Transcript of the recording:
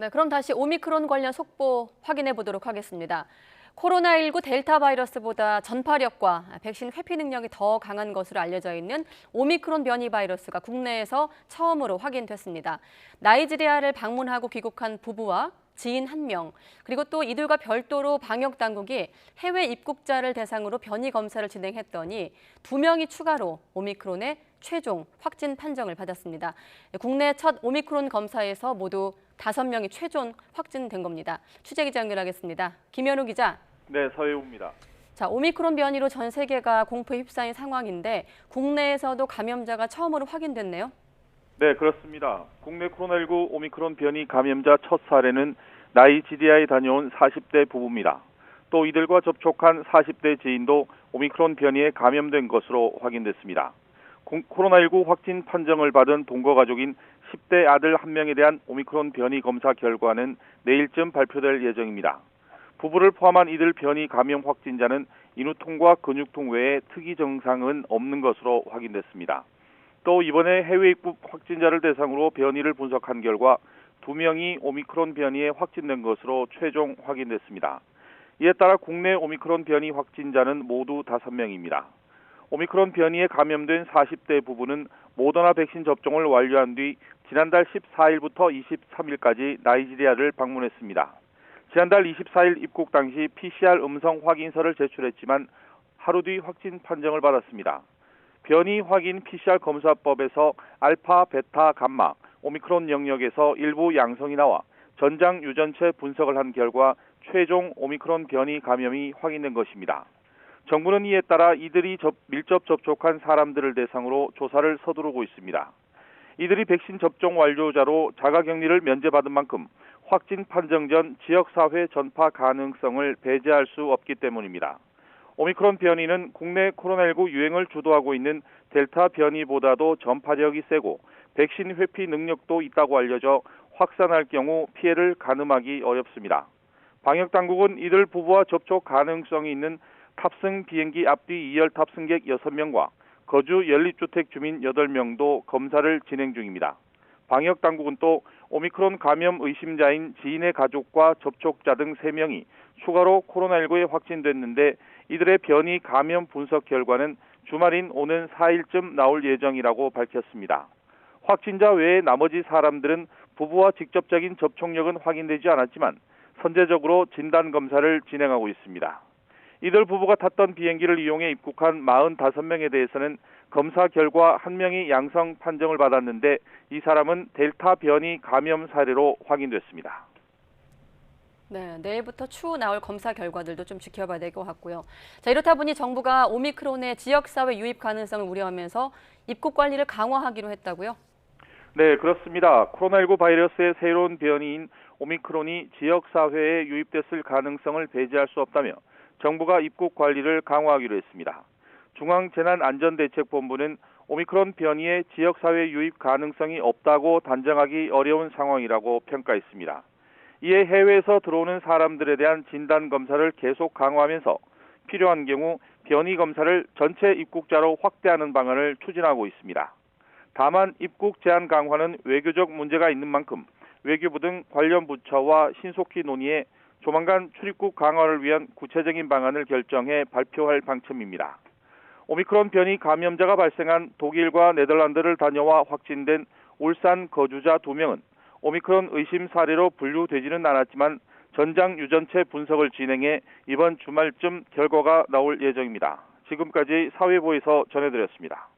네, 그럼 다시 오미크론 관련 속보 확인해 보도록 하겠습니다. 코로나19 델타 바이러스보다 전파력과 백신 회피 능력이 더 강한 것으로 알려져 있는 오미크론 변이 바이러스가 국내에서 처음으로 확인됐습니다. 나이지리아를 방문하고 귀국한 부부와 지인 1명, 그리고 또 이들과 별도로 방역 당국이 해외 입국자를 대상으로 변이 검사를 진행했더니 2명이 추가로 오미크론의 최종 확진 판정을 받았습니다. 국내 첫 오미크론 검사에서 모두 5명이 최종 확진된 겁니다. 취재기자 연결하겠습니다. 김현우 기자. 네, 서혜우입니다. 자, 오미크론 변이로 전 세계가 공포에 휩싸인 상황인데 국내에서도 감염자가 처음으로 확인됐네요. 네, 그렇습니다. 국내 코로나19 오미크론 변이 감염자 첫 사례는 나이지리아에 다녀온 40대 부부입니다. 또 이들과 접촉한 40대 지인도 오미크론 변이에 감염된 것으로 확인됐습니다. 코로나19 확진 판정을 받은 동거 가족인 10대 아들 1명에 대한 오미크론 변이 검사 결과는 내일쯤 발표될 예정입니다. 부부를 포함한 이들 변이 감염 확진자는 인후통과 근육통 외에 특이 증상은 없는 것으로 확인됐습니다. 또 이번에 해외 입국 확진자를 대상으로 변이를 분석한 결과 2명이 오미크론 변이에 확진된 것으로 최종 확인됐습니다. 이에 따라 국내 오미크론 변이 확진자는 모두 5명입니다. 오미크론 변이에 감염된 40대 부부는 모더나 백신 접종을 완료한 뒤 지난달 14일부터 23일까지 나이지리아를 방문했습니다. 지난달 24일 입국 당시 PCR 음성 확인서를 제출했지만 하루 뒤 확진 판정을 받았습니다. 변이 확인 PCR 검사법에서 알파, 베타, 감마, 오미크론 영역에서 일부 양성이 나와 전장 유전체 분석을 한 결과 최종 오미크론 변이 감염이 확인된 것입니다. 정부는 이에 따라 이들이 밀접 접촉한 사람들을 대상으로 조사를 서두르고 있습니다. 이들이 백신 접종 완료자로 자가격리를 면제받은 만큼 확진 판정 전 지역사회 전파 가능성을 배제할 수 없기 때문입니다. 오미크론 변이는 국내 코로나19 유행을 주도하고 있는 델타 변이보다도 전파력이 세고 백신 회피 능력도 있다고 알려져 확산할 경우 피해를 가늠하기 어렵습니다. 방역당국은 이들 부부와 접촉 가능성이 있는 탑승 비행기 앞뒤 2열 탑승객 6명과 거주 연립주택 주민 8명도 검사를 진행 중입니다. 방역당국은 또 오미크론 감염 의심자인 지인의 가족과 접촉자 등 3명이 추가로 코로나19에 확진됐는데 이들의 변이 감염 분석 결과는 주말인 오는 4일쯤 나올 예정이라고 밝혔습니다. 확진자 외에 나머지 사람들은 부부와 직접적인 접촉력은 확인되지 않았지만 선제적으로 진단검사를 진행하고 있습니다. 이들 부부가 탔던 비행기를 이용해 입국한 45명에 대해서는 검사 결과 1명이 양성 판정을 받았는데 이 사람은 델타 변이 감염 사례로 확인됐습니다. 네, 내일부터 추후 나올 검사 결과들도 좀 지켜봐야 될 것 같고요. 자, 이렇다 보니 정부가 오미크론의 지역사회 유입 가능성을 우려하면서 입국 관리를 강화하기로 했다고요? 네, 그렇습니다. 코로나19 바이러스의 새로운 변이인 오미크론이 지역사회에 유입됐을 가능성을 배제할 수 없다며 정부가 입국 관리를 강화하기로 했습니다. 중앙재난안전대책본부는 오미크론 변이의 지역사회 유입 가능성이 없다고 단정하기 어려운 상황이라고 평가했습니다. 이에 해외에서 들어오는 사람들에 대한 진단검사를 계속 강화하면서 필요한 경우 변이 검사를 전체 입국자로 확대하는 방안을 추진하고 있습니다. 다만 입국 제한 강화는 외교적 문제가 있는 만큼 외교부 등 관련 부처와 신속히 논의해 조만간 출입국 강화를 위한 구체적인 방안을 결정해 발표할 방침입니다. 오미크론 변이 감염자가 발생한 독일과 네덜란드를 다녀와 확진된 울산 거주자 2명은 오미크론 의심 사례로 분류되지는 않았지만 전장 유전체 분석을 진행해 이번 주말쯤 결과가 나올 예정입니다. 지금까지 사회부에서 전해드렸습니다.